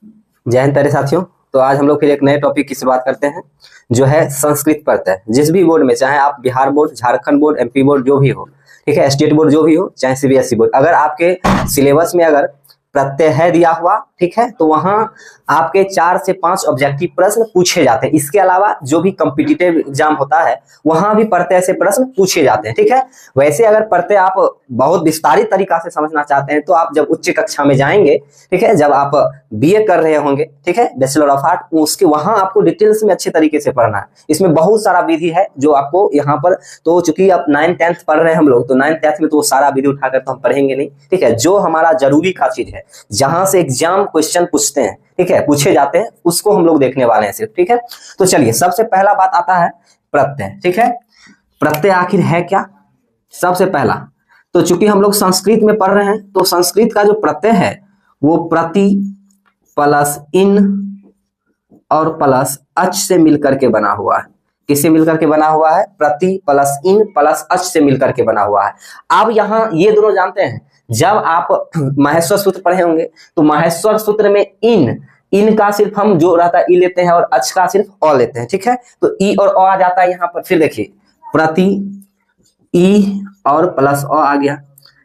जय हिंद प्यारे साथियों। तो आज हम लोग फिर एक नए टॉपिक की शुरुआत करते हैं, जो है संस्कृत प्रत्यय। जिस भी बोर्ड में, चाहे आप Bihar board, Jharkhand board, MP board जो भी हो, ठीक है, स्टेट बोर्ड जो भी हो, चाहे सीबीएसई बोर्ड, अगर आपके सिलेबस में अगर प्रत्यय है दिया हुआ, ठीक है, तो वहां आपके 4 से 5 ऑब्जेक्टिव प्रश्न पूछे जाते हैं। इसके अलावा जो भी कॉम्पिटिटिव एग्जाम होता है वहां भी प्रत्यय से प्रश्न पूछे जाते हैं, ठीक है। वैसे अगर प्रत्यय आप बहुत विस्तारित तरीका से समझना चाहते हैं तो आप जब उच्च कक्षा में जाएंगे, ठीक है, जब आप बीए कर रहे होंगे, ठीक है, बैचलर ऑफ आर्ट, उसके वहां आपको डिटेल्स में अच्छे तरीके से पढ़ना है। इसमें बहुत सारा विधि है जो आपको यहाँ पर, तो चूंकि आप 9th-10th पढ़ रहे हैं हम लोग, तो 9th-10th में तो वो सारा विधि उठाकर तो हम पढ़ेंगे नहीं, ठीक है। जो हमारा जरूरी का चीज है, जहां से एग्जाम क्वेश्चन पूछते हैं, ठीक है, पूछे जाते हैं, उसको हम लोग देखने वाले हैं सिर्फ, ठीक है। तो चलिए, सबसे पहला बात आता है प्रत्यय, ठीक है। प्रत्यय आखिर है क्या? सबसे पहला तो चूंकि हम लोग संस्कृत में पढ़ रहे हैं, तो संस्कृत का जो प्रत्यय है वो प्रति प्लस इन और प्लस अच से मिलकर के बना हुआ है। किससे मिलकर के बना हुआ है? प्रति प्लस इन प्लस अच से मिलकर के बना हुआ है। अब यहाँ ये दोनों जानते हैं, जब आप माहेश्वर सूत्र पढ़े होंगे तो माहेश्वर सूत्र में इन का सिर्फ हम जो रहता है ई लेते हैं और अच का सिर्फ अ लेते हैं, ठीक है। तो ई और अ आ जाता है यहाँ पर। फिर देखिए, प्रति ई और प्लस अ आ गया,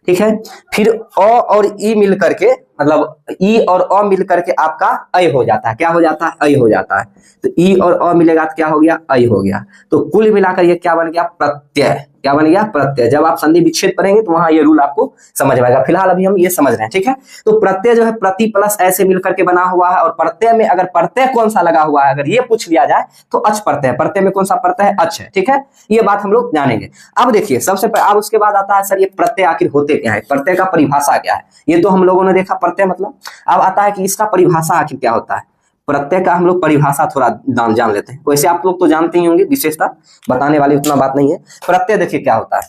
ठीक है। फिर अ और ई मिल करके, मतलब ई और अ मिल करके आपका अय हो जाता है। क्या हो जाता है? अय हो जाता है। तो ई और अ मिलेगा तो क्या हो गया? अय हो गया। तो कुल मिलाकर ये क्या बन गया? प्रत्यय। क्या बन गया? प्रत्यय। जब आप संधि विच्छेद पढ़ेंगे तो वहां ये रूल आपको समझ में आएगा। फिलहाल अभी हम ये समझ रहे हैं, ठीक है। तो प्रत्यय जो है प्रति प्लस ऐसे मिलकर के बना हुआ है, और प्रत्यय में अगर प्रत्यय कौन सा लगा हुआ है अगर ये पूछ लिया जाए तो अच प्रत्यय। प्रत्यय में कौन सा प्रत्यय है? अच है, ठीक है। ये बात हम लोग जानेंगे। अब देखिए, सबसे पहले, अब उसके बाद आता है सर ये प्रत्यय आखिर होते क्या है, प्रत्यय का परिभाषा क्या है। ये तो हम लोगों ने देखा प्रत्यय मतलब। अब आता है कि इसका परिभाषा आखिर क्या होता है। प्रत्यय का हम लोग परिभाषा थोड़ा जान लेते हैं। वैसे आप लोग तो जानते ही होंगे, विशेषता बताने वाली उतना बात नहीं है। प्रत्यय देखिए क्या होता है।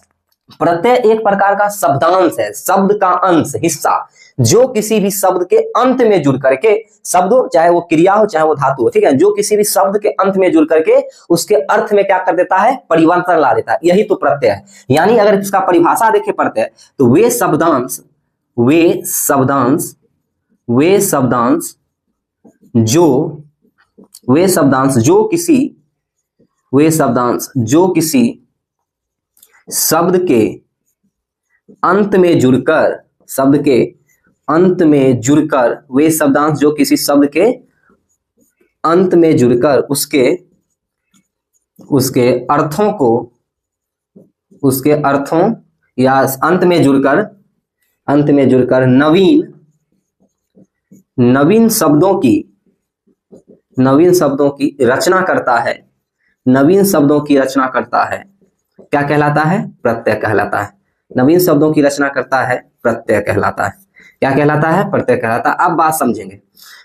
प्रत्यय एक प्रकार का शब्दांश है, शब्द का अंश, हिस्सा, जो किसी भी शब्द के अंत में जुड़ करके, शब्द हो चाहे वो क्रिया हो चाहे वो धातु हो, ठीक है, जो किसी भी शब्द के अंत में जुड़ करके उसके अर्थ में क्या कर देता है? परिवर्तन ला देता है। यही तो प्रत्यय है। यानी अगर इसका परिभाषा देखे प्रत्यय, तो वे शब्दांश जो किसी शब्द के अंत में जुड़कर, वे शब्दांश जो किसी शब्द के अंत में जुड़कर उसके अर्थों या अंत में जुड़कर नवीन शब्दों की रचना करता है। नवीन शब्दों की रचना करता है। क्या कहलाता है? प्रत्यय कहलाता है। नवीन शब्दों की रचना करता है, प्रत्यय कहलाता है। क्या कहलाता है? प्रत्यय कहलाता है। अब बात समझेंगे,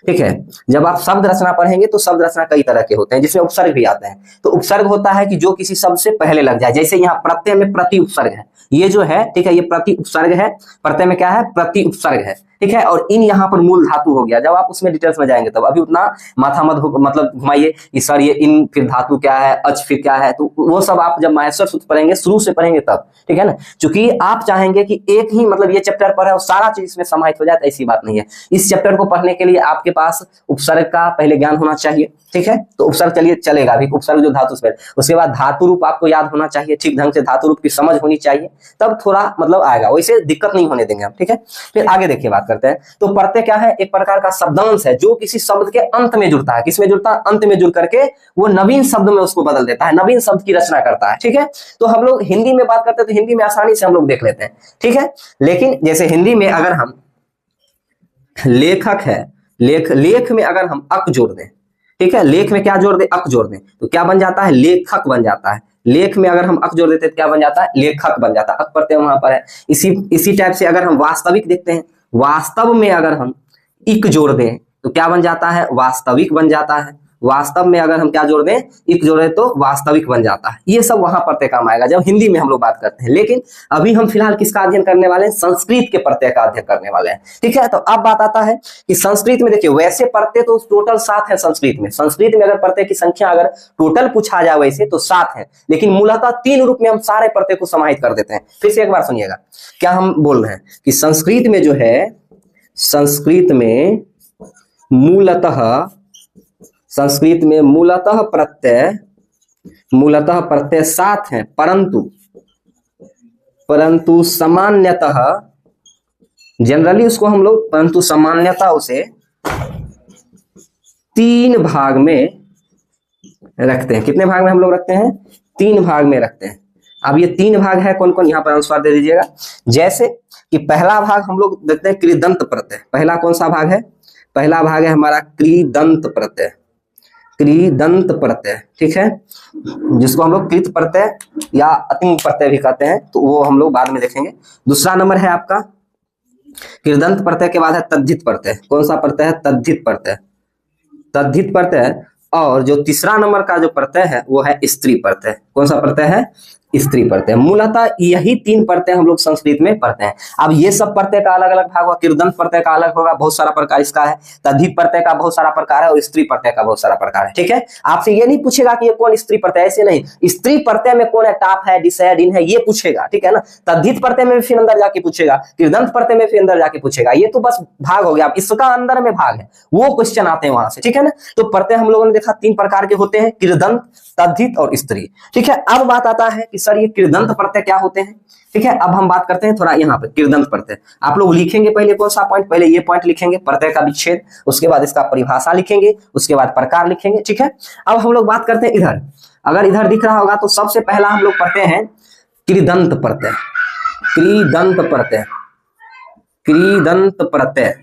ठीक है। जब आप शब्द रचना पढ़ेंगे तो शब्द रचना कई तरह के होते हैं, जिसमें उपसर्ग भी आते हैं। तो उपसर्ग होता है कि जो किसी शब्द से पहले लग जाए। जैसे यहाँ प्रत्यय में प्रति उपसर्ग है, ये जो है, ठीक है, ये प्रति उपसर्ग है। प्रत्यय में क्या है? प्रति उपसर्ग है, ठीक है। और इन यहाँ पर मूल धातु हो गया। जब आप उसमें डिटेल्स में जाएंगे तब, अभी उतना माथा मत मतलब घुमाइए कि सर ये इन फिर धातु क्या है, अच फिर क्या है, तो वो सब आप जब माहेश्वर सूत्र पढ़ेंगे, शुरू से पढ़ेंगे तब, ठीक है ना। क्योंकि आप चाहेंगे कि एक ही मतलब ये चैप्टर पढ़े और सारा चीज इसमें समाहित हो जाए, ऐसी बात नहीं है। इस चैप्टर को पढ़ने के लिए आपके पास उपसर्ग का पहले ज्ञान होना चाहिए, ठीक है। तो उपसर्ग चलिए चलेगा अभी, उपसर्ग जो धातु से, उसके बाद धातु रूप आपको याद होना चाहिए, ठीक ढंग से धातु रूप की समझ होनी चाहिए, तब थोड़ा मतलब आएगा। वैसे दिक्कत नहीं होने देंगे हम, ठीक है। फिर आगे देखिए, बात करते हैं। तो प्रत्यय क्या है? एक प्रकार का शब्दांश है जो किसी शब्द के अंत में जुड़ता है। किसमें जुड़ता है? अंत में जुड़ करके वो नवीन शब्द में उसको बदल देता है, नवीन शब्द की रचना करता है, ठीक है। तो हम लोग हिंदी में बात करते हैं तो हिंदी में आसानी से हम लोग देख लेते हैं, ठीक है। लेकिन जैसे हिंदी में अगर हम लेखक है, लेख में अगर हम अक जोड़ दें, ठीक है, लेख में क्या जोड़ दें? अक जोड़ दें, तो क्या बन जाता है? लेखक बन जाता है। लेख में अगर हम अक जोड़ देते तो क्या बन जाता है? लेखक बन जाता है। अक प्रत्यय वहां पर है। इसी टाइप से अगर हम वास्तविक देखते हैं, वास्तव में अगर हम इक जोड़ दें तो क्या बन जाता है? वास्तविक बन जाता है। वास्तव में अगर हम क्या जोड़ दें? इक जोड़े तो वास्तविक बन जाता है। ये सब वहां प्रत्यय काम आएगा जब हिंदी में हम लोग बात करते हैं। लेकिन अभी हम फिलहाल किसका अध्ययन करने वाले हैं? संस्कृत के प्रत्यय का अध्ययन करने वाले हैं, ठीक है। तो अब बात आता है कि संस्कृत में देखिए, वैसे प्रत्यय तो टोटल 7 है संस्कृत में। संस्कृत में अगर प्रत्यय की संख्या अगर टोटल पूछा जाए वैसे तो 7 है, लेकिन मूलतः 3 रूप में हम सारे प्रत्यय को समाहित कर देते हैं। फिर से एक बार सुनिएगा क्या हम बोल रहे हैं कि संस्कृत में जो है, संस्कृत में मूलतः, संस्कृत में मूलतः प्रत्यय सात हैं, परंतु सामान्यतः, जनरली उसको हम लोग परंतु सामान्यतः उसे 3 भाग में रखते हैं। कितने भाग में हम लोग रखते हैं? 3 भाग में रखते हैं। अब ये 3 भाग है कौन कौन, यहाँ पर अनुस्वार दे दीजिएगा। जैसे कि पहला भाग हम लोग देखते हैं कृदंत प्रत्यय। पहला कौन सा भाग है? पहला भाग है हमारा कृदंत प्रत्यय, कृदंत प्रत्यय, ठीक है, जिसको हम लोग कृत प्रत्यय या अतिंग प्रत्यय भी कहते हैं, तो वो हम लोग बाद में देखेंगे। दूसरा नंबर है आपका कृदंत प्रत्यय के बाद है तद्धित प्रत्यय। कौन सा प्रत्यय है? तद्धित प्रत्यय, तद्धित प्रत्यय। और जो तीसरा नंबर का जो प्रत्यय है वो है स्त्री प्रत्यय। कौन सा प्रत्यय है? स्त्री प्रत्यय। मूलतः यही 3 प्रत्यय हम लोग संस्कृत में पढ़ते हैं। अब ये सब प्रत्यय का अलग अलग भाग होगा। कृदंत प्रत्यय का अलग होगा, बहुत सारा प्रकार इसका है। तद्धित प्रत्यय का बहुत सारा प्रकार है और स्त्री प्रत्यय का बहुत सारा प्रकार है, ठीक है। आपसे ये नहीं पूछेगा कि ये कौन स्त्री प्रत्यय, ऐसे नहीं। स्त्री प्रत्यय में कौन है? टाप है, डिस है, डिन है, ये पूछेगा, ठीक है ना। तद्धित प्रत्यय में फिर अंदर जाके पूछेगा, कृदंत प्रत्यय में फिर अंदर जाके पूछेगा। ये तो बस भाग हो गया, इसका अंदर में भाग है, वो क्वेश्चन आते हैं वहां से, ठीक है ना। तो प्रत्यय हम लोगों ने देखा 3 प्रकार के होते हैं, कृदंत, तद्धित और स्त्री, ठीक है। अब बात आता है कि सर ये कृदंत प्रत्यय क्या होते हैं, ठीक है। अब हम बात करते हैं थोड़ा यहाँ पे कृदंत प्रत्यय। आप लोग लिखेंगे पहले कौन सा पॉइंट? पहले ये पॉइंट लिखेंगे, प्रत्यय का विच्छेद, उसके बाद इसका परिभाषा लिखेंगे, उसके बाद प्रकार लिखेंगे, ठीक है। अब हम लोग बात करते हैं इधर, अगर इधर दिख रहा होगा तो सबसे पहला हम लोग पढ़ते हैं कृदंत प्रत्यय, कृदंत प्रत्यय, कृदंत प्रत्यय,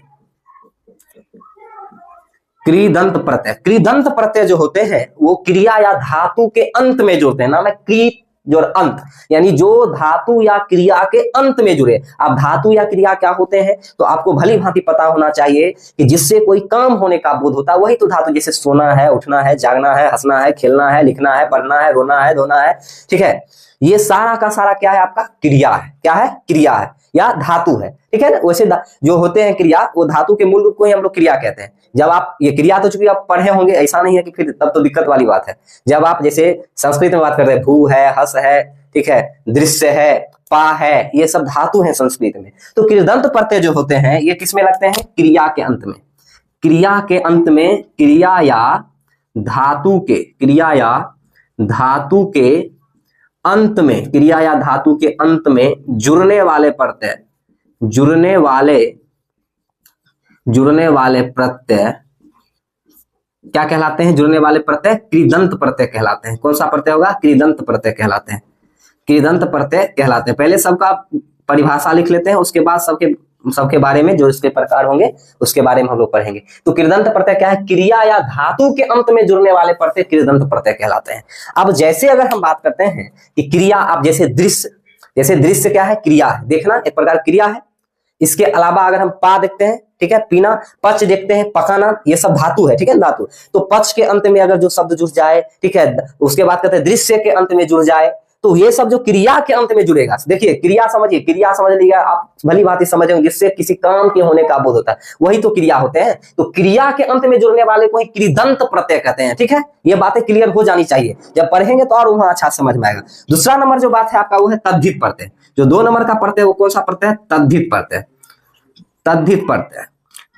कृदंत प्रत्यय। कृदंत प्रत्यय जो होते हैं वो क्रिया या धातु के अंत में जुड़ते हैं। नाम है कृ जो अंत, यानी जो धातु या क्रिया के अंत में जुड़े। अब धातु या क्रिया क्या होते हैं तो आपको भली भांति पता होना चाहिए कि जिससे कोई काम होने का बोध होता है वही तो धातु। जैसे सोना है, उठना है, जागना है, हंसना है, खेलना है, लिखना है, पढ़ना है, रोना है, धोना है, ठीक है। ये सारा का सारा क्या है? आपका क्रिया है। क्या है? क्रिया है या धातु है, ठीक है ना। वैसे जो होते हैं क्रिया, वो धातु के मूल रूप को ही हम लोग क्रिया कहते हैं। जब आप ये क्रिया तो चूंकि आप पढ़े होंगे, ऐसा नहीं है कि फिर तब तो दिक्कत वाली बात है। जब आप जैसे संस्कृत में बात करते हैं, भू है, हस है, ठीक है, दृश्य है, पा है, ये सब धातु है संस्कृत में। तो कृदंत प्रत्यय जो होते हैं ये किसमें लगते हैं? क्रिया के अंत में। क्रिया के अंत में, क्रिया या धातु के, क्रिया या धातु के अंत में, क्रिया या धातु के अंत में जुड़ने वाले प्रत्यय, जुड़ने वाले प्रत्यय क्या कहलाते हैं? जुड़ने वाले प्रत्यय कृदंत प्रत्यय कहलाते हैं। कौन सा प्रत्यय होगा? कृदंत प्रत्यय कहलाते हैं, कृदंत प्रत्यय कहलाते हैं। पहले सबका परिभाषा लिख लेते हैं, उसके बाद सबके बारे में जो इसके प्रकार होंगे उसके बारे में हम लोग पढ़ेंगे। तो कृदंत प्रत्यय क्या है? क्रिया या धातु के अंत में जुड़ने वाले प्रत्यय कृदंत प्रत्यय कहलाते हैं। अब जैसे अगर हम बात करते हैं कि क्रिया, आप जैसे दृश्य क्या है? क्रिया है, देखना एक प्रकार क्रिया है। इसके अलावा अगर हम पा देखते हैं, ठीक है, पीना, पच देखते हैं, पकाना, ये सब धातु है, ठीक है, धातु। तो पच के अंत में अगर जो शब्द जुड़ जाए, ठीक है, उसके बाद कहते हैं दृश्य के अंत में जुड़ जाए, तो ये सब जो क्रिया के अंत में जुड़ेगा। देखिए क्रिया समझिए, क्रिया समझ लीजिएगा आप, भली भांति समझेंगे, जिससे किसी काम के होने का बोध होता है, वही तो क्रिया होते हैं। तो क्रिया के अंत में जुड़ने वाले को ही कृदंत प्रत्यय कहते हैं, ठीक है। ये बातें क्लियर हो जानी चाहिए, जब पढ़ेंगे तो और वहां अच्छा समझ में आएगा। दूसरा नंबर जो बात है आपका वो है तद्धित प्रत्यय। जो 2 नंबर का प्रत्यय वो कौन सा प्रत्यय है? तद्धित प्रत्यय, तद्धित प्रत्यय।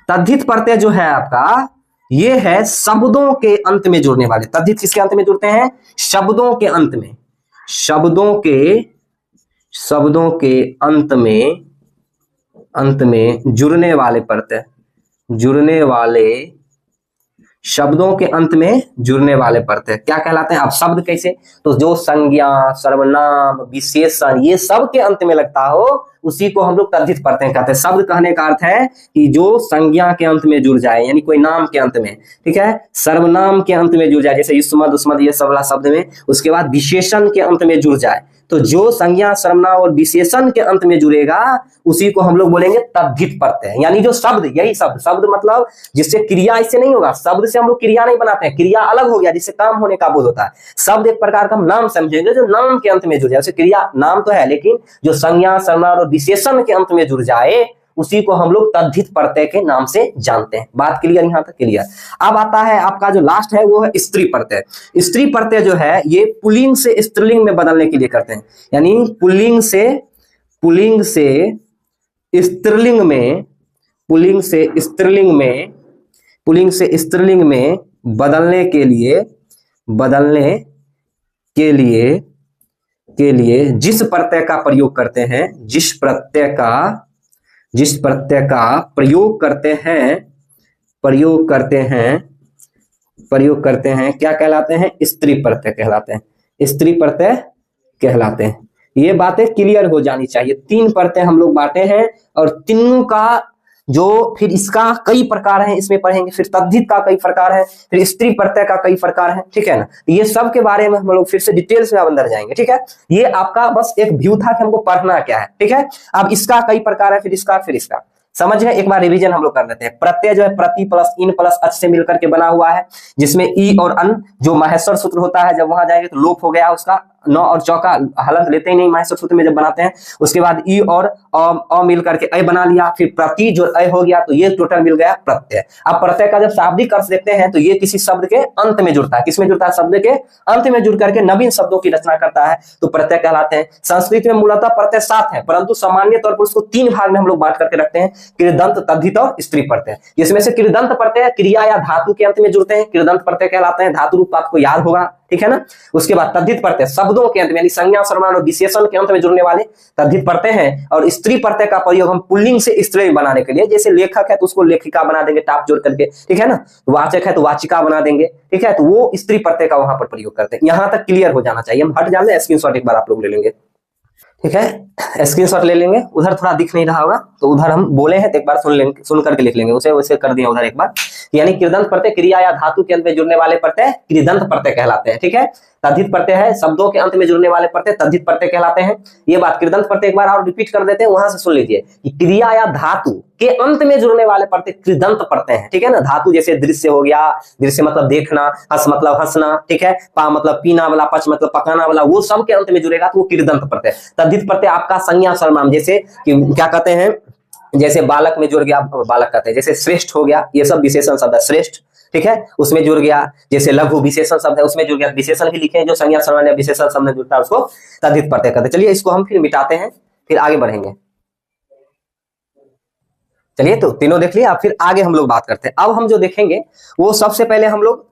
तद्धित प्रत्यय जो है आपका, ये है शब्दों के अंत में जुड़ने वाले। तद्धित किसके अंत में जुड़ते हैं? शब्दों के अंत में, शब्दों के अंत में जुड़ने वाले प्रत्यय, जुड़ने वाले, शब्दों के अंत में जुड़ने वाले प्रत्यय क्या कहलाते हैं? अब शब्द कैसे? तो जो संज्ञा, सर्वनाम, विशेषण, ये सब के अंत में लगता हो उसी को हम लोग तद्धित प्रत्यय कहते हैं। शब्द कहने का अर्थ है कि जो संज्ञा के अंत में जुड़ जाए, यानी कोई नाम के अंत में, ठीक है, सर्वनाम के अंत में जुड़ जाए, जैसे युष्मद्, उष्मद्, ये सब वाला शब्द में, उसके बाद विशेषण के अंत में जुड़ जाए। तो जो संज्ञा, सर्वनाम और विशेषण के अंत में जुड़ेगा उसी को हम लोग बोलेंगे तद्धित प्रत्यय। यानी जो शब्द, यही शब्द मतलब जिससे क्रिया, इससे नहीं होगा, शब्द से हम लोग क्रिया नहीं बनाते हैं, क्रिया अलग हो गया जिससे काम होने का बोध होता है। शब्द एक प्रकार का हम नाम समझेंगे जो नाम के अंत में जुड़ जाए। जैसे क्रिया नाम तो है, लेकिन जो संज्ञा, सर्वनाम और विशेषण के अंत में जुड़ जाए उसी को हम लोग तद्धित प्रत्यय के नाम से जानते हैं। बात क्लियर? यहां तक क्लियर। अब आता है आपका जो लास्ट है वो है स्त्री प्रत्यय। स्त्री प्रत्यय जो है ये पुल्लिंग से स्त्रीलिंग में बदलने के लिए करते हैं, यानी पुल्लिंग से स्त्रीलिंग में, पुल्लिंग से स्त्रीलिंग में पुल्लिंग से स्त्रीलिंग में बदलने के लिए जिस प्रत्यय का प्रयोग करते हैं, जिस प्रत्यय का प्रयोग करते हैं क्या कहलाते हैं? स्त्री प्रत्यय कहलाते हैं। स्त्री प्रत्यय कहलाते हैं। ये बातें क्लियर हो जानी चाहिए। 3 प्रत्यय हम लोग बांटे हैं और तीनों का जो फिर इसका कई प्रकार हैं, इसमें पढ़ेंगे। फिर तद्धित का कई प्रकार है, फिर स्त्री प्रत्यय का कई प्रकार है, ठीक है ना। ये सब के बारे में हम लोग फिर से डिटेल्स में अंदर जाएंगे, ठीक है। ये आपका बस एक व्यू था कि हमको पढ़ना क्या है, ठीक है। अब इसका कई प्रकार है, फिर इसका समझ गए। एक बार रिवीजन हम लोग कर लेते हैं। प्रत्यय जो है प्रति प्लस इन प्लस अच से मिलकर के बना हुआ है, जिसमें ई और अन जो माहेश्वर सूत्र होता है, जब वहां जाएंगे तो लोप हो गया उसका। 9 और चौका हलंत लेते ही नहीं माहेश्वर सूत्र में जब बनाते हैं। उसके बाद ई और अ मिल करके अ बना लिया, फिर प्रति जो अ हो गया, तो ये टोटल मिल गया प्रत्यय। अब प्रत्यय का जब शाब्दिक अर्थ देखते हैं तो ये किसी शब्द के अंत में जुड़ता है। किसमें जुड़ता है? शब्द के अंत में जुड़ करके नवीन शब्दों की रचना करता है, तो प्रत्यय कहलाते हैं। संस्कृत में मूलतः प्रत्यय 7 है, परंतु सामान्य तौर पर उसको 3 भाग में हम लोग बांट करके रखते हैं, कृदंत, तद्धित और स्त्री प्रत्यय। इसमें से कृदंत प्रत्यय क्रिया या धातु के अंत में जुड़ते हैं, कृदंत प्रत्यय कहलाते हैं। धातु रूप आपको याद होगा, ठीक है ना। उसके बाद तद्धित प्रत्यय शब्दों के अंत में यानी संज्ञा, सर्वनाम और विशेषण के अंत में जुड़ने वाले तद्धित प्रत्यय हैं। और स्त्री प्रत्यय का प्रयोग हम पुल्लिंग से स्त्रीलिंग बनाने के लिए, जैसे लेखक है तो उसको लेखिका बना देंगे टाप जोड़ करके, ठीक है ना। वाचक है तो वाचिका बना देंगे, ठीक है। तो वो स्त्री प्रत्यय का वहां पर प्रयोग करते हैं। यहां तक क्लियर हो जाना चाहिए। हम हट जाने स्क्रीनशॉट एक बार आप लोग ले लेंगे, ठीक है। स्क्रीनशॉट ले लेंगे। उधर थोड़ा दिख नहीं रहा होगा तो उधर हम बोले हैं तो एक बार सुन करके लिख लेंगे, उसे वैसे कर दिया उधर एक बार। यानी कृदंत प्रत्यय क्रिया या धातु के अंत में जुड़ने वाले प्रत्यय कृदंत प्रत्यय कहलाते हैं, ठीक है। तद्धित प्रत्यय है शब्दों के अंत में जुड़ने वाले प्रत्यय तद्धित प्रत्यय कहलाते हैं। ये बात कृदंत प्रत्यय एक बार और रिपीट कर देते हैं, वहां से सुन लीजिए कि क्रिया या धातु के अंत में जुड़ने वाले प्रत्यय कृदंत प्रत्यय हैं, ठीक है ना। धातु जैसे दृश्य हो गया, दृश्य मतलब देखना, हस मतलब हंसना, ठीक है। पा मतलब पीना वाला, पच मतलब पकाना वाला, वो सब के अंत में जुड़ेगा तो वो कृदंत प्रत्यय। तद्धित प्रत्यय आपका संज्ञा सर्वनाम, जैसे कि क्या कहते हैं, जैसे बालक में जुड़ गया, बालक कहते हैं, जैसे श्रेष्ठ हो गया, ये सब विशेषण शब्द है, श्रेष्ठ, ठीक है, उसमें जुड़ गया। जैसे लघु विशेषण शब्द है, उसमें जुड़ गया। विशेषण भी लिखे हैं जो संज्ञा सर्वनाम या विशेषण शब्द में जुड़ता है, उसको तद्धित प्रत्यय कहते हैं। चलिए इसको हम फिर मिटाते हैं, फिर आगे बढ़ेंगे। चलिए तो तीनों देख लिया, फिर आगे हम लोग बात करते हैं। अब हम जो देखेंगे वो सबसे पहले हम लोग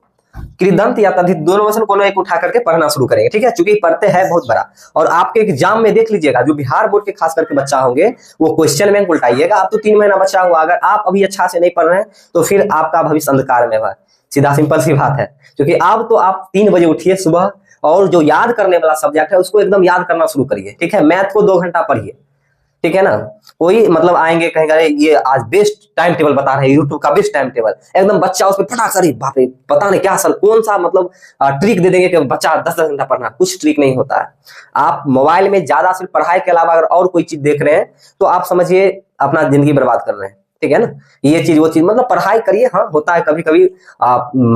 कृदंत या तद्धित दोनों में से कोनो एक उठा करके पढ़ना शुरू करेंगे, ठीक है। चूंकि प्रत्यय है बहुत बड़ा और आपके एग्जाम में देख लीजिएगा, जो बिहार बोर्ड के खास करके बच्चा होंगे वो क्वेश्चन बैंक उल्टाइएगा। आप तो 3 महीना बचा हुआ, अगर आप अभी अच्छा से नहीं पढ़ रहे हैं तो फिर आपका भविष्य अंधकार में है। सीधा सिंपल सी बात है। क्योंकि अब तो आप 3 बजे उठिए सुबह और जो याद करने वाला सब्जेक्ट है उसको एकदम याद करना शुरू करिए, ठीक है। मैथ को 2 घंटा पढ़िए, ठीक है ना। कोई मतलब आएंगे कहेंगे अरे ये आज बेस्ट टाइम टेबल बता रहे हैं, यूट्यूब का बेस्ट टाइम टेबल, एकदम बच्चा उस पर फटाक से, बाप रे पता नहीं क्या सर कौन सा मतलब ट्रिक दे देंगे कि बच्चा 10 घंटा पढ़ना। कुछ ट्रिक नहीं होता है। आप मोबाइल में ज्यादा सिर्फ पढ़ाई के अलावा अगर और कोई चीज देख रहे हैं तो आप समझिए अपना जिंदगी बर्बाद कर रहे हैं, ठीक है ना। ये चीज वो चीज मतलब पढ़ाई करिए। हाँ होता है कभी कभी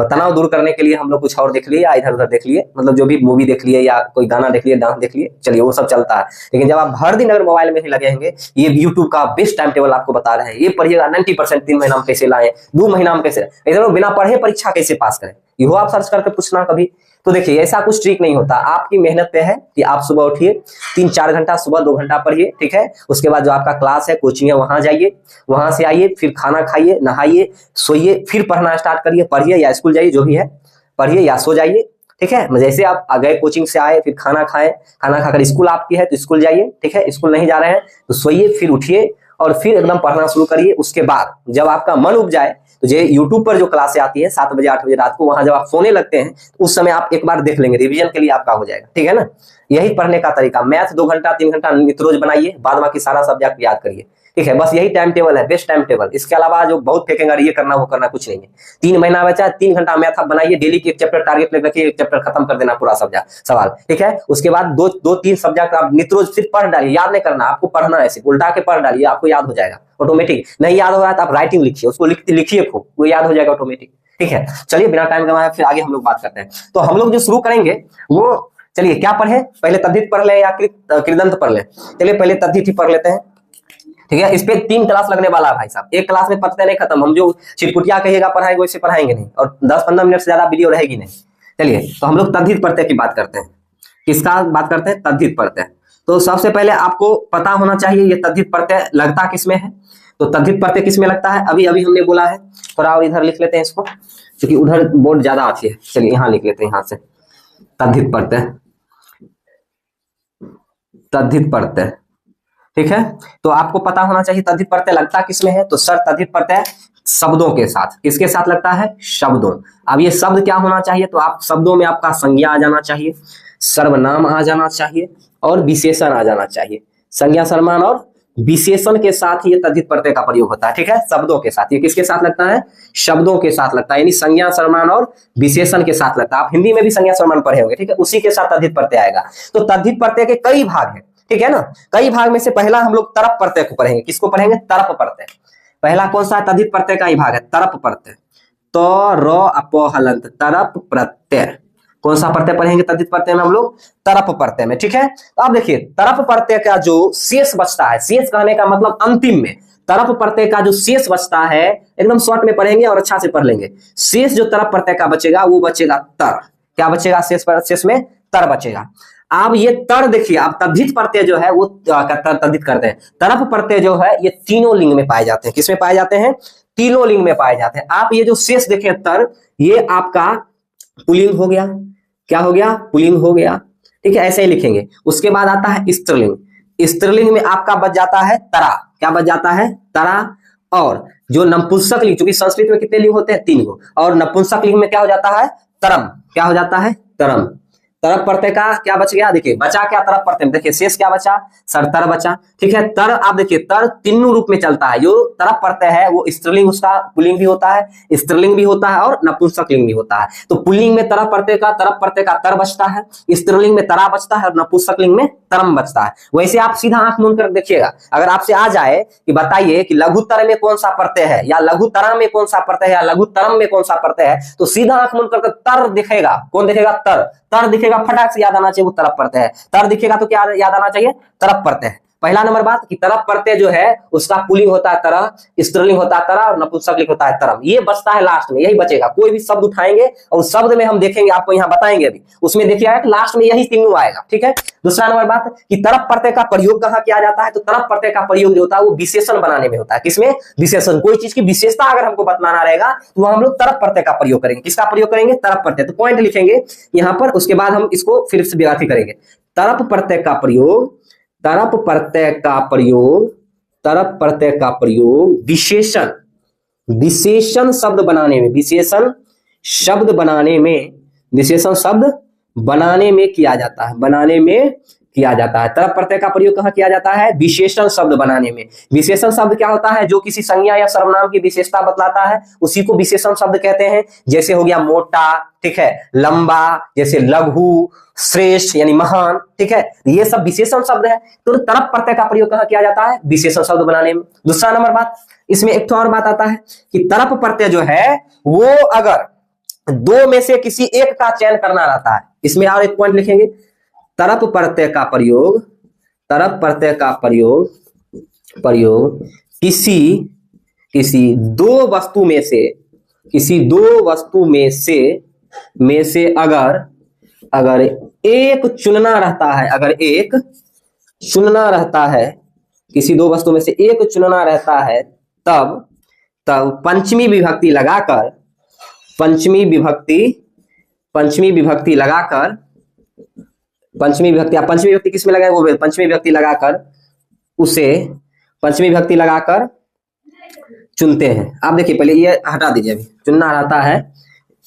तनाव दूर करने के लिए हम लोग कुछ और देख लिए या इधर उधर देख लिए, मतलब जो भी मूवी देख लिए या कोई गाना देख लिए, डांस देख लिए, चलिए वो सब चलता है। लेकिन जब आप हर दिन अगर मोबाइल में ही लगे रहेंगे, ये यूट्यूब का बेस्ट टाइम टेबल आपको बता रहे हैं, ये पढ़िएगा 90% 3 महीना में कैसे लाए, 2 महीना में कैसे, इधर बिना पढ़े परीक्षा कैसे पास करें, ये आप सर्च करके पूछना कभी। तो देखिए ऐसा कुछ ट्रिक नहीं होता, आपकी मेहनत पे है कि आप सुबह उठिए 3-4 घंटा, सुबह 2 घंटा पढ़िए, ठीक है। उसके बाद जो आपका क्लास है, कोचिंग है, वहां जाइए, वहां से आइए, फिर खाना खाइए, नहाइए, सोइए, फिर पढ़ना स्टार्ट करिए। पढ़िए या स्कूल जाइए, जो भी है पढ़िए या सो जाइए, ठीक है। जैसे आप गए कोचिंग से आए, फिर खाना खाएं, खाना खाकर स्कूल आपकी है तो स्कूल जाइए, ठीक है। स्कूल नहीं जा रहे हैं तो सोइए, फिर उठिए और फिर एकदम पढ़ना शुरू करिए। उसके बाद जब आपका मन उब जाए तो ये यूट्यूब पर जो क्लासें आती है 7 बजे 8 बजे रात को, वहां जब आप सोने लगते हैं तो उस समय आप एक बार देख लेंगे, रिवीजन के लिए आपका हो जाएगा, ठीक है ना। यही पढ़ने का तरीका। मैथ 2 घंटा 3 घंटा नित्य रोज बनाइए, बाद बाकी सारा सब्जेक्ट याद करिए, ठीक है। बस यही टाइम टेबल है, बेस्ट टाइम टेबल। इसके अलावा जो बहुत फेंकेंगे ये करना वो करना, कुछ नहीं है। 3 महीना बचा, 3 घंटा मैथ आप बनाइए, डेली की एक चैप्टर टारगेट लेकर रखिए, एक चैप्टर खत्म कर देना पूरा सब्जेक्ट सवाल, ठीक है। उसके बाद 2-3 सब्जेक्ट आप नित्य रोज सिर्फ पढ़ डालिए, याद नहीं करना, आपको पढ़ना है, सिर्फ उल्टा के पढ़ डालिए, आपको याद हो जाएगा ऑटोमेटिक। नहीं याद हो रहा है तो आप राइटिंग लिखिए, उसको लिखिए खूब, वो याद हो जाएगा ऑटोमेटिक, ठीक है। चलिए बिना टाइम गवाए फिर आगे हम लोग बात करते हैं। तो हम लोग जो शुरू करेंगे वो, चलिए क्या पढ़े, पहले तद्धित पढ़ ले या कृदंत पढ़ ले। चलिए पहले तद्धित ही पढ़ लेते हैं, ठीक है। इस पे 3 क्लास लगने वाला है भाई साहब, एक क्लास में पढ़ते नहीं खत्म। हम जो चिटपुटिया कहिएगा पढ़ाएंगे वैसे पढ़ाएंगे नहीं, और 10-15 मिनट से ज्यादा वीडियो रहेगी नहीं। चलिए तो हम लोग तद्धित प्रत्यय की बात करते हैं। किसका बात करते हैं? तद्धित प्रत्यय। तो सबसे पहले आपको पता होना चाहिए ये तद्धित प्रत्यय लगता किसमें है। तो तद्धित प्रत्यय किस में लगता है, अभी अभी हमने बोला है। थोड़ा और इधर लिख लेते हैं इसको, क्योंकि उधर बोर्ड ज्यादा आती है। चलिए यहाँ लिख लेते हैं, यहाँ से तद्धित प्रत्यय, तद्धित प्रत्यय, ठीक है। तो आपको पता होना चाहिए तद्धित प्रत्यय लगता किसमें है। तो सर तद्धित प्रत्यय शब्दों के साथ, किसके साथ लगता है, शब्दों। अब ये शब्द क्या होना चाहिए, तो आप शब्दों में आपका संज्ञा आ जाना चाहिए, सर्वनाम आ जाना चाहिए और विशेषण आ जाना चाहिए। संज्ञा, सर्वनाम और विशेषण के साथ ये तद्धित प्रत्यय का प्रयोग होता है, ठीक है। शब्दों के साथ, ये किसके साथ लगता है, शब्दों के साथ लगता है, यानी संज्ञा, सर्वनाम और विशेषण के साथ लगता है। आप हिंदी में भी संज्ञा सर्वनाम पढ़े होंगे, ठीक है, उसी के साथ तद्धित प्रत्यय आएगा। तो तद्धित प्रत्यय के कई भाग हैं, ठीक है ना। कई भाग में से पहला हम लोग तरप प्रत्यय को पढ़ेंगे। किसको पढ़ेंगे, तरप प्रत्यय। पहला कौन सा है, तद्धित प्रत्यय का ही भाग है, तरप प्रत्यय। तो र अप हलंत, तरप प्रत्यय। कौन सा प्रत्यय पढ़ेंगे तद्धित प्रत्यय में हम लोग, तरप प्रत्यय में, ठीक है। तो अब देखिए तरप प्रत्यय का जो शेष बचता है, शेष कहने का मतलब अंतिम में, तरप प्रत्यय का जो शेष बचता है, एकदम शॉर्ट में पढ़ेंगे और अच्छा से पढ़ लेंगे। शेष जो तरप प्रत्यय का बचेगा वो बचेगा तर। क्या बचेगा शेष में, तर बचेगा। अब ये तर देखिए, अब तद्धित प्रत्यय जो है वो तद्धित करते हैं। तरप प्रत्यय जो है ये तीनों लिंग में पाए जाते हैं। किसमें पाए जाते हैं, तीनों लिंग में पाए जाते हैं। आप ये जो शेष देखें तर, ये आपका पुल्लिंग हो गया। क्या हो गया, पुल्लिंग हो गया, ठीक है, ऐसे ही लिखेंगे। उसके बाद आता है स्त्रीलिंग। स्त्रीलिंग में आपका बच जाता है तरा। क्या बच जाता है, तरा। और जो नपुंसक लिंग, क्योंकि संस्कृत में कितने लिंग होते हैं, 3 गो, और नपुंसक लिंग में क्या हो जाता है, तरम। क्या हो जाता है, तरम। तरप प्रत्यय का क्या बच गया, देखिए बचा क्या तरप प्रत्यय में, देखिए शेष क्या बचा, सर तर बचा, ठीक है। तर आप देखिए तर तीनों रूप में चलता है। जो तरप प्रत्यय है वो स्त्रीलिंग, उसका पुल्लिंग भी होता है, स्त्रीलिंग भी होता है और नपुंसक लिंग भी होता है। तो पुल्लिंग में तरप प्रत्यय का तर बचता है, स्त्रीलिंग में तरा बचता है और नपुंसक लिंग में तरम बचता है। वैसे आप सीधा आंख मूंद कर देखिएगा, अगर आपसे आ जाए कि बताइए कि लघुतर में कौन सा प्रत्यय है, या लघुतरा में कौन सा प्रत्यय है, या लघुतरम में कौन सा प्रत्यय है, तो सीधा आंख मूंद करके तर दिखेगा। कौन दिखेगा, तर। तर दिखेगा, फटाक से याद आना चाहिए वो तरप प्रत्यय है। तर दिखेगा तो क्या याद आना चाहिए, तरप प्रत्यय है। पहला नंबर बात कि तरप प्रत्यय जो है उसका पुल्लिंग होता है तरह, स्त्रीलिंग होता है तरा और नपुंसक लिंग होता है तरम। ये बचता है लास्ट में, यही बचेगा। कोई भी शब्द उठाएंगे और उस शब्द में हम देखेंगे, आपको यहाँ बताएंगे अभी, उसमें देखिएगा कि लास्ट में यही तीनों आएगा, ठीक है। दूसरा नंबर बात कि तरप प्रत्यय का प्रयोग कहाँ किया जाता है, तो तरप प्रत्यय का प्रयोग जो होता है वो विशेषण बनाने में होता है। किसमें, विशेषण। कोई चीज की विशेषता अगर हमको बतलाना रहेगा तो हम लोग तरप प्रत्यय का प्रयोग करेंगे। किसका प्रयोग करेंगे, तरप प्रत्यय। तो पॉइंट लिखेंगे यहाँ पर, उसके बाद हम इसको फिर से व्याख्या करेंगे। तरप प्रत्यय का प्रयोग, तरप प्रत्यय का प्रयोग, तरप प्रत्यय का प्रयोग विशेषण, विशेषण शब्द बनाने में, विशेषण शब्द बनाने में, विशेषण शब्द बनाने में किया जाता है, बनाने में किया जाता है। तरप प्रत्यय का प्रयोग कहाँ किया जाता है, विशेषण शब्द बनाने में। विशेषण शब्द क्या होता है, जो किसी संज्ञा या सर्वनाम की विशेषता बतलाता है, उसी को विशेषण शब्द कहते हैं। जैसे हो गया मोटा, ठीक है, लंबा, जैसे लघु, श्रेष्ठ यानी महान, ठीक है, ये सब विशेषण शब्द है। तो तरप प्रत्यय का प्रयोग कहाँ किया जाता है, विशेषण शब्द बनाने में। दूसरा नंबर बात, इसमें एक और बात आता है कि तरप प्रत्यय जो है वो अगर दो में से किसी एक का चयन करना रहता है, इसमें और एक पॉइंट लिखेंगे। तरप प्रत्यय का प्रयोग, तरप प्रत्यय का प्रयोग किसी दो वस्तु में से, किसी दो वस्तु में से अगर एक चुनना रहता है, अगर एक चुनना रहता है, किसी दो वस्तु में से एक चुनना रहता है, तब पंचमी विभक्ति लगाकर, पंचमी विभक्ति किसमें लगाए, वो पंचमी विभक्ति लगाकर उसे, पंचमी विभक्ति लगाकर चुनते हैं। आप देखिए पहले ये हटा दीजिए, अभी चुनना रहता है,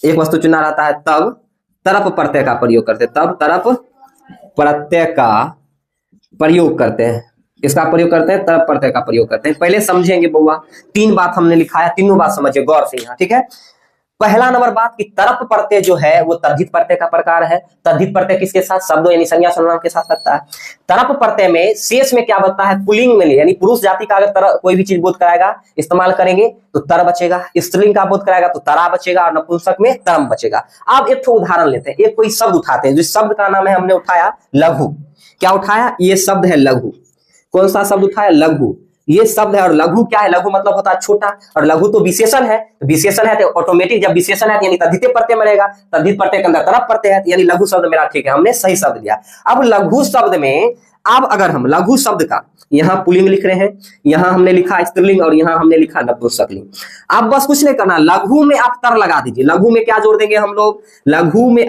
एक वस्तु चुनना रहता है, तब तरप प्रत्यय का प्रयोग करते हैं, तब तरप प्रत्यय का प्रयोग करते हैं। किसका प्रयोग करते हैं, तरप प्रत्यय का प्रयोग करते हैं। पहले समझेंगे बउआ, 3 बात हमने लिखा है, तीनों बात समझिए गौर से यहाँ, ठीक है। पहला नंबर बात कि तरप प्रत्यय जो है वो तद्धित प्रत्यय का प्रकार है। तद्धित प्रत्यय किसके साथ, शब्दों यानी संज्ञा सर्वनाम के साथ लगता है। तरप प्रत्यय में शेष में क्या बचता है, पुल्लिंग में, यानी पुरुष जाति का अगर कोई भी चीज बोध कराएगा, इस्तेमाल करेंगे तो तर बचेगा, स्त्रीलिंग का बोध कराएगा तो तरा बचेगा और नपुंसक में तरम बचेगा। अब एक उदाहरण लेते हैं, एक कोई शब्द उठाते हैं, जिस शब्द का नाम है, हमने उठाया लघु। क्या उठाया, ये शब्द है लघु। कौन सा शब्द उठाया, लघु। ये शब्द है, और लघु क्या है, लघु मतलब होता है छोटा, और लघु तो विशेषण है, विशेषण है तो ऑटोमेटिक जब विशेषण है यानी तद्धित प्रत्यय में रहेगा, तद्धित प्रत्यय के अंदर तरप प्रत्यय है, यानी लघु शब्द मेरा ठीक है, हमने सही शब्द लिया। अब लघु शब्द में अब अगर हम लघु शब्द का यहाँ पुल्लिंग लिख रहे हैं, यहाँ हमने लिखा स्त्रीलिंग और यहाँ हमने लिखा नपुंसकलिंग। अब बस कुछ नहीं करना, लघु में आप तर लगा दीजिए। लघु में क्या जोड़ देंगे हम लोग, लघु में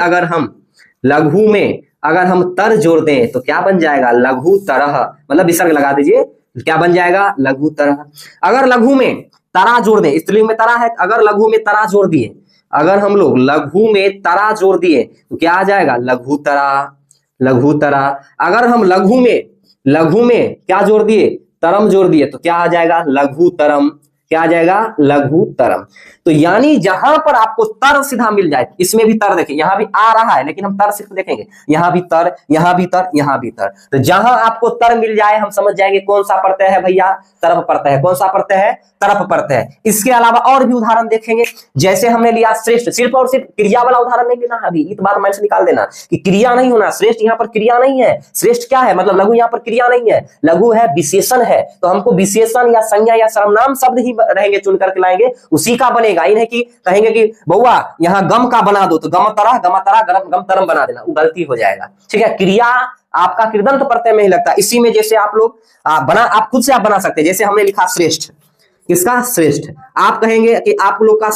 अगर हम तर जोड़ दें तो क्या बन जाएगा, लघु तरह, मतलब विसर्ग लगा दीजिए, क्या बन जाएगा, लघु तरह। अगर लघु में तरा जोड़ दें, स्त्रीलिंग में तरा है, अगर लघु में तरा जोड़ दिए, अगर हम लोग लघु में तरा जोड़ दिए तो क्या आ जाएगा, लघु तरा, लघु तरा। अगर हम लघु में क्या जोड़ दिए, तरम जोड़ दिए तो क्या आ जाएगा, लघु तरम, क्या आ जाएगा, लघु तरम। तो यानी जहां पर आपको तर सीधा मिल जाए, इसमें भी तर देखें, यहां भी आ रहा है लेकिन हम तर सिर्फ देखेंगे, यहां भी तर, यहां भी तर, यहां भी तर। तो जहां आपको तर मिल जाए हम समझ जाएंगे कौन सा प्रत्यय है भैया, तरफ प्रत्यय है। कौन सा प्रत्यय है, तरफ प्रत्यय है। इसके अलावा और भी उदाहरण देखेंगे, जैसे हमने लिया श्रेष्ठ, सिर्फ और सिर्फ क्रिया वाला उदाहरण नहीं लेना है अभी, इस बात माइंड से निकाल देना कि क्रिया नहीं होना, श्रेष्ठ यहाँ पर क्रिया नहीं है। श्रेष्ठ क्या है, मतलब लघु यहाँ पर क्रिया नहीं है, लघु है विशेषण है। तो हमको विशेषण या संज्ञा या सर्वनाम शब्द ही रहेंगे, चुन करके लाएंगे, उसी का बनेगा। इन्हें कि कहेंगे कि बउआ यहाँ गम का बना दो तो गम तरा गम तरम बना देना, वो गलती हो जाएगा। ठीक है, क्रिया आपका कृदंत प्रत्यय में ही लगता है। इसी में जैसे आप लोग आप खुद से आप बना सकते हैं। जैसे हमने लिखा श्रेष्ठ, किसका, श्रेष्ठ। आप कहेंगे कि आप लोग का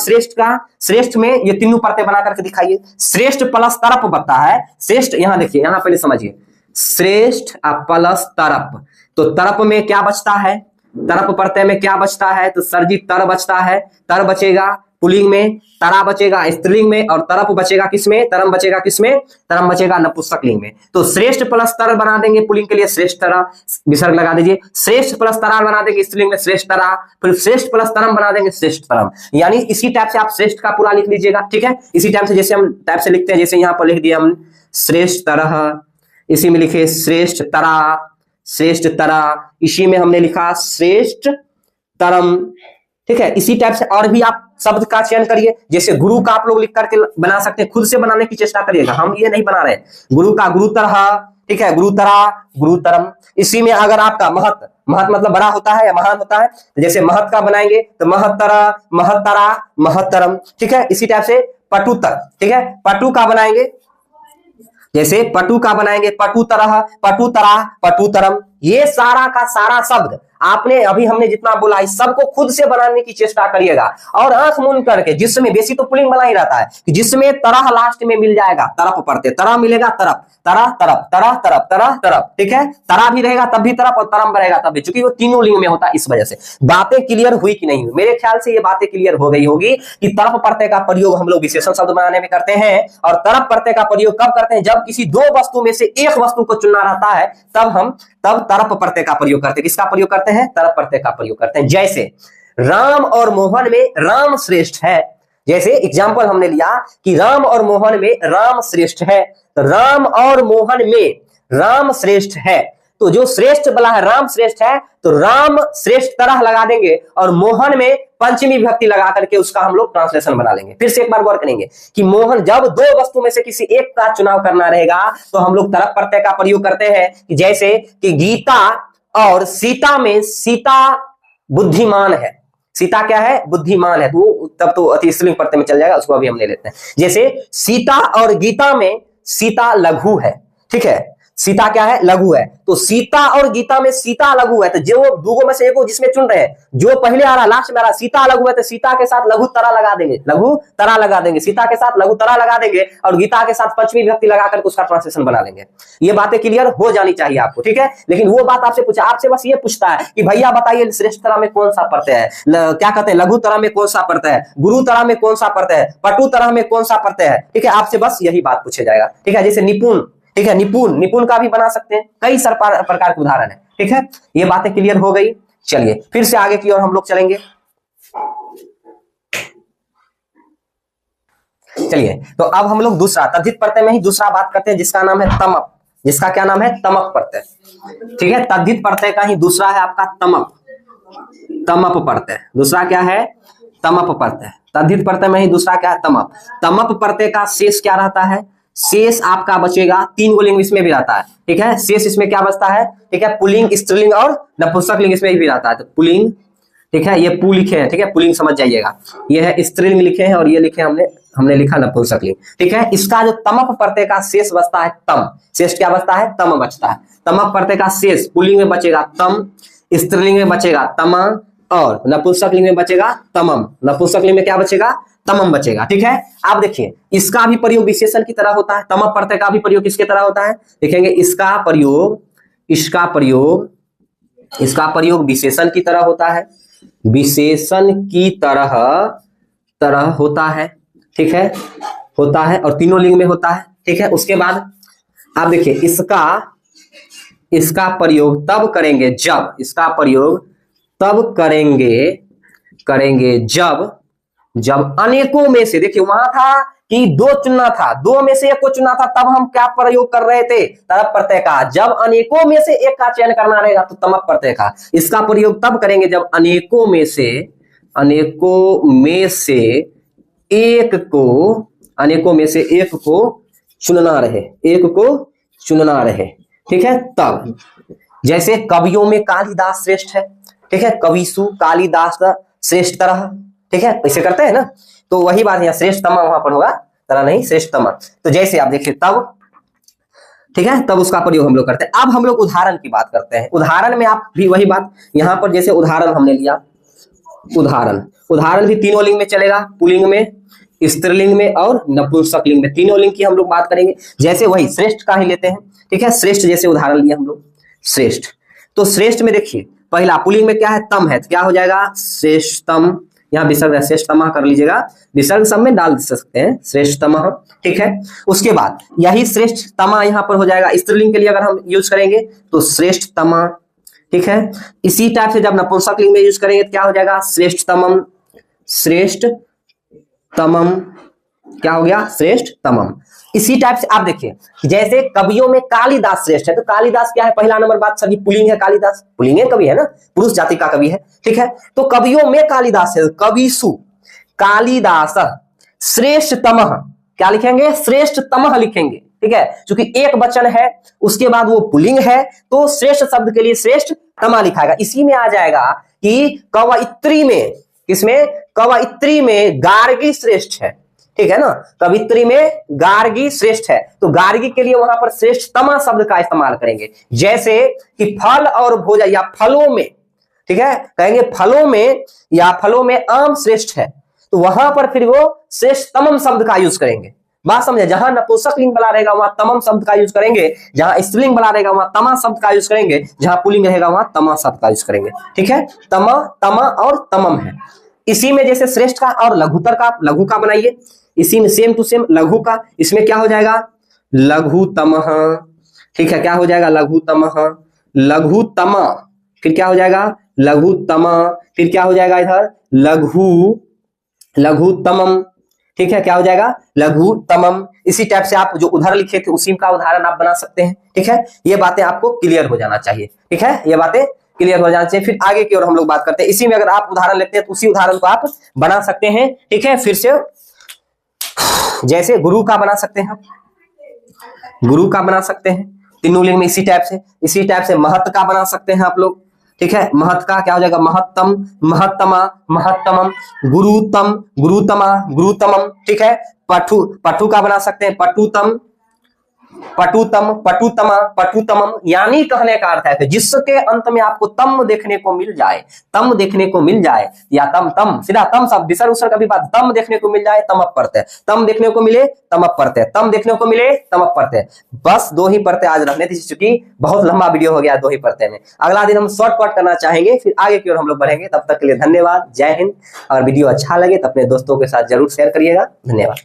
श्रेष्ठ में ये तीनों प्रत्यय बना करके दिखाइए। श्रेष्ठ प्लस तरप बनता है, श्रेष्ठ, यहां देखिए, यहां पहले समझिए, श्रेष्ठ प्लस तरप, तो तरप में क्या बचता है, तरप प्रत्यय में क्या बचता है, तो सर जी तर बचता है, तर बचेगा पुल्लिंग में, तरा बचेगा स्त्रीलिंग में, और तरप बचेगा किसमें, तरम बचेगा किसमें, तरम बचेगा नपुंसकलिंग में। तो श्रेष्ठ प्लस तर बना देंगे पुल्लिंग के लिए श्रेष्ठ तरा, विसर्ग लगा दीजिए। श्रेष्ठ प्लस तरा बना देंगे स्त्रीलिंग में श्रेष्ठ तरा, फिर श्रेष्ठ प्लस तरम बना देंगे श्रेष्ठ तरम। यानी इसी टाइप से आप श्रेष्ठ का पूरा लिख लीजिएगा। ठीक है, इसी टाइप से जैसे हम टाइप से लिखते हैं, जैसे यहाँ पर लिख दिया हम श्रेष्ठ तरह, इसी में लिखे श्रेष्ठ तरा, श्रेष्ठ तरा, इसी में हमने लिखा श्रेष्ठ तरम। ठीक है, इसी टाइप से और भी आप शब्द का चयन करिए। जैसे गुरु का आप लोग लिख करके बना सकते हैं, खुद से बनाने की चेष्टा करिएगा, हम ये नहीं बना रहे। गुरु का गुरु तरह, ठीक है, गुरु तरा, गुरु तरम। इसी में अगर आपका महत मतलब बड़ा होता है या महान होता है, तो जैसे महत का बनाएंगे तो महतरा, महतरा, महतरम। ठीक है, इसी टाइप से पटुतर, ठीक है, पटु का बनाएंगे, जैसे पटु का बनाएंगे पटु तरह, पटु तरा, पटु तरम। ये सारा का सारा शब्द आपने अभी हमने जितना बोला इस सबको खुद से बनाने की चेष्टा करिएगा, और आंख मूंद करके, जिसमें बेसी तो पुल्लिंग बना ही रहता है, कि जिसमें तरह लास्ट में मिल जाएगा, तरफ पढ़ते, तरह मिलेगा, तरफ, तरह तरफ, तरह तरफ, तरह तरफ। ठीक है, तरा भी रहेगा तब भी तरफ, और तरम रहेगा तब भी, चूंकि वो तीनों लिंग में होता है। इस वजह से बातें क्लियर हुई कि नहीं हुई, मेरे ख्याल से ये बातें क्लियर हो गई होगी कि तरफ प्रत्यय का प्रयोग हम लोग विशेषण शब्द बनाने में करते हैं, और तरफ प्रत्यय का प्रयोग कब करते हैं, जब किसी दो वस्तु में से एक वस्तु को चुनना रहता है, तब तरफ प्रत्यय का प्रयोग करते हैं। किसका प्रयोग करते हैं, तरफ प्रत्यय का प्रयोग करते हैं। जैसे राम और मोहन में राम श्रेष्ठ है, जैसे एग्जाम्पल हमने लिया कि राम और मोहन में राम श्रेष्ठ है, तो राम और मोहन में राम श्रेष्ठ है, तो जो श्रेष्ठ वाला है राम श्रेष्ठ है, तो राम श्रेष्ठ तरह लगा देंगे, और मोहन में पंचमी विभक्ति लगा करके उसका हम लोग ट्रांसलेशन बना लेंगे। फिर से एक बार गौर करेंगे कि मोहन, जब दो वस्तु में से किसी एक का चुनाव करना रहेगा तो हम लोग तरफ प्रत्यय का प्रयोग करते हैं, कि जैसे कि गीता और सीता में सीता बुद्धिमान है, सीता क्या है, बुद्धिमान है, तो तब तो अति स्त्रीलिंग प्रत्यय में चल जाएगा, उसको अभी हम ले लेते हैं। जैसे सीता और गीता में सीता लघु है, ठीक है, सीता क्या है, लघु है, तो सीता और गीता में सीता लघु है, तो जो दूगो में से एक जिसमें चुन रहे हैं, जो पहले आ रहा लास्ट में आ रहा सीता लघु है, तो सीता के साथ लघु तरा लगा देंगे, लघु तरा लगा देंगे, सीता के साथ लघु तरा लगा देंगे, और गीता के साथ पंचमी विभक्ति लगाकर उसका ट्रांसलेशन बना लेंगे। ये बातें क्लियर हो जानी चाहिए आपको, ठीक है। लेकिन वो बात आपसे पूछा, आपसे बस ये पूछता है कि भैया बताइए श्रेष्ठ तरा में कौन सा प्रत्यय है, क्या कहते हैं, लघु तरा में कौन सा प्रत्यय है, गुरु तरा में कौन सा प्रत्यय है, पटु तरा में कौन सा प्रत्यय है, ठीक है, आपसे बस यही बात पूछे जाएगा, ठीक है। जैसे निपुण, ठीक है, निपुण का भी बना सकते हैं, कई प्रकार के उदाहरण है, ठीक है। ये बातें क्लियर हो गई। चलिए फिर से आगे की ओर हम लोग चलेंगे। चलिए, तो अब हम लोग दूसरा तद्धित प्रत्यय में ही दूसरा बात करते हैं, जिसका नाम है तमक, जिसका क्या नाम है, तमक प्रत्यय, ठीक है। तद्धित प्रत्यय का ही दूसरा है आपका तमप प्रत्यय, दूसरा क्या है, तमप प्रत्यय। तद्धित प्रत्यय में ही दूसरा क्या है, तमप प्रत्यय का शेष क्या रहता है, शेष आपका बचेगा, तीन लिंग इसमें भी रहता है, ठीक है। शेष इसमें क्या बचता है, ठीक है, पुल्लिंग, स्त्रीलिंग और नपुंसकलिंग इसमें भी रहता है। तो पुल्लिंग, ठीक है, ये पु लिखे हैं, ठीक है, पुल्लिंग समझ जाइएगा, ये है स्त्रीलिंग लिखे हैं और ये लिखे हमने हमने लिखा नपुंसकलिंग, ठीक है। इसका जो तमप प्रत्यय का शेष बचता है तम, शेष क्या बचता है, तम बचता है। तमप प्रत्यय का शेष पुल्लिंग में बचेगा तम, स्त्रीलिंग में बचेगा तमा, और नपुंसकलिंग में बचेगा तमम। नपुंसकलिंग में क्या बचेगा, तमम बचेगा, ठीक है। आप देखिए इसका भी प्रयोग विशेषण की तरह होता है, तमप प्रत्यय का भी प्रयोग किसके तरह होता है, देखेंगे इसका प्रयोग विशेषण की तरह होता है, विशेषण की तरह होता है, ठीक है, होता है, और तीनों लिंग में होता है, ठीक है। उसके बाद आप देखिए इसका प्रयोग तब करेंगे जब, इसका प्रयोग तब करेंगे जब अनेकों में से, देखिए वहां था कि दो चुनना था, दो में से एक को चुना था, तब हम क्या प्रयोग कर रहे थे, तमप प्रत्यय का। जब अनेकों में से एक का चयन करना रहेगा तो तमप प्रत्यय का। इसका प्रयोग तब करेंगे जब अनेकों में से एक को चुनना रहे, ठीक है। तब जैसे कवियों में कालिदास श्रेष्ठ है, ठीक है, कविसु कालिदास श्रेष्ठ तरह, ठीक है, ऐसे करते हैं ना, तो वही बात यहाँ श्रेष्ठतमा वहां पर होगा, तरह नहीं श्रेष्ठतमा। तो जैसे आप देखिए तब, ठीक है, तब उसका प्रयोग हम लोग करते हैं। अब हम लोग उदाहरण की बात करते हैं। उदाहरण में आप भी वही बात, यहाँ पर जैसे उदाहरण हमने लिया, उदाहरण भी तीनों लिंग में चलेगा, पुल्लिंग में, स्त्रीलिंग में और नपुंसकलिंग में, तीनों लिंग की हम लोग बात करेंगे। जैसे वही श्रेष्ठ का ही लेते हैं, ठीक है, श्रेष्ठ जैसे उदाहरण लिया हम लोग, श्रेष्ठ। तो श्रेष्ठ में देखिए पहला पुल्लिंग में क्या है, तम है, तो क्या हो जाएगा श्रेष्ठतम, यहाँ विसर्ग है, श्रेष्ठतमा कर लीजिएगा, विसर्ग सब में डाल सकते हैं, श्रेष्ठतमा, ठीक है। उसके बाद यही श्रेष्ठतमा यहाँ पर हो जाएगा, स्त्रीलिंग के लिए अगर हम यूज करेंगे तो श्रेष्ठतमा, ठीक है। इसी टाइप से जब नपुंसकलिंग में यूज करेंगे तो क्या हो जाएगा श्रेष्ठतमम, क्या हो गया श्रेष्ठतमम। इसी टाइप से आप देखिए जैसे कवियों में कालिदास श्रेष्ठ है, तो कालिदास क्या है, पहला नंबर बात, सभी पुल्लिंग है, कालिदास पुल्लिंग कवि है ना, पुरुष जाति का कवि है, ठीक है। तो कवियों में कालिदास है, कविसु कालिदास श्रेष्ठतमः, क्या लिखेंगे श्रेष्ठतमः लिखेंगे, ठीक है, क्योंकि एक वचन है उसके बाद वो पुल्लिंग है, तो श्रेष्ठ शब्द के लिए श्रेष्ठतमा लिखाएगा। इसी में आ जाएगा कि कवयित्री में, किसमें, कवयित्री में गार्गी श्रेष्ठ है, ठीक है ना, कवित्री में गार्गी श्रेष्ठ है, तो गार्गी के लिए वहां पर श्रेष्ठतमा शब्द का इस्तेमाल करेंगे। जैसे कि फल और भोजन या फलों में, ठीक है, कहेंगे फलों में आम श्रेष्ठ है, तो वहां पर फिर वो श्रेष्ठतमम शब्द का यूज करेंगे। बात समझे, जहां नपुंसकलिंग बना रहेगा वहां तमम शब्द का यूज करेंगे, जहां स्त्रीलिंग बना रहेगा वहां तमा शब्द का यूज करेंगे, जहां पुल्लिंग रहेगा वहां तमा शब्द का यूज करेंगे, ठीक है। तमा और तमम है। इसी में जैसे श्रेष्ठ का और लघुतर का, लघु का बनाइए, इसी में सेम टू सेम लघु का, इसमें क्या हो जाएगा लघुतमः, ठीक है, क्या हो जाएगा लघुतमः, लघुतमा, फिर क्या हो जाएगा लघुतमा, फिर क्या हो जाएगा इधर लघुतमम, ठीक है, क्या हो जाएगा लघुतमम। इसी टाइप से आप जो उदाहरण लिखे थे उसी का उदाहरण आप बना सकते हैं, ठीक है। ये बातें आपको क्लियर हो जाना चाहिए, ठीक है, ये बातें क्लियर हो जाना चाहिए। फिर आगे की ओर हम लोग बात करते हैं। इसी में अगर आप उदाहरण लेते हैं तो उसी उदाहरण को आप बना सकते हैं, ठीक है। फिर से जैसे गुरु का बना सकते हैं, गुरु का बना सकते हैं तीनों लिंग में, इसी टाइप से महत्व का बना सकते हैं आप लोग, ठीक है। महत्व का क्या हो जाएगा महत्तम, महत्तमा, महत्तमम, गुरुतम, गुरुतमा, गुरुतमम, ठीक है। पटु का बना सकते हैं पटुतम, पटुतम, पटुतमा, पटुतमम, यानी कहने का अर्थ है कि जिसके अंत में आपको तम देखने को मिल जाए, तम देखने को मिल जाए, या तम सीधा तम सब विसर्ग उसर कभी बात, तम देखने को मिल जाए तमप प्रत्यय, तम देखने को मिले तमप प्रत्यय, तम देखने को मिले तमप प्रत्यय। बस दो ही प्रत्यय आज रखने थे, चूंकि बहुत लंबा वीडियो हो गया दो ही प्रत्यय में। अगला दिन हम शॉर्टकट करना चाहेंगे, फिर आगे की ओर हम लोग बढ़ेंगे। तब तक के लिए धन्यवाद, जय हिंद। अगर वीडियो अच्छा लगे तो अपने दोस्तों के साथ जरूर शेयर करिएगा। धन्यवाद।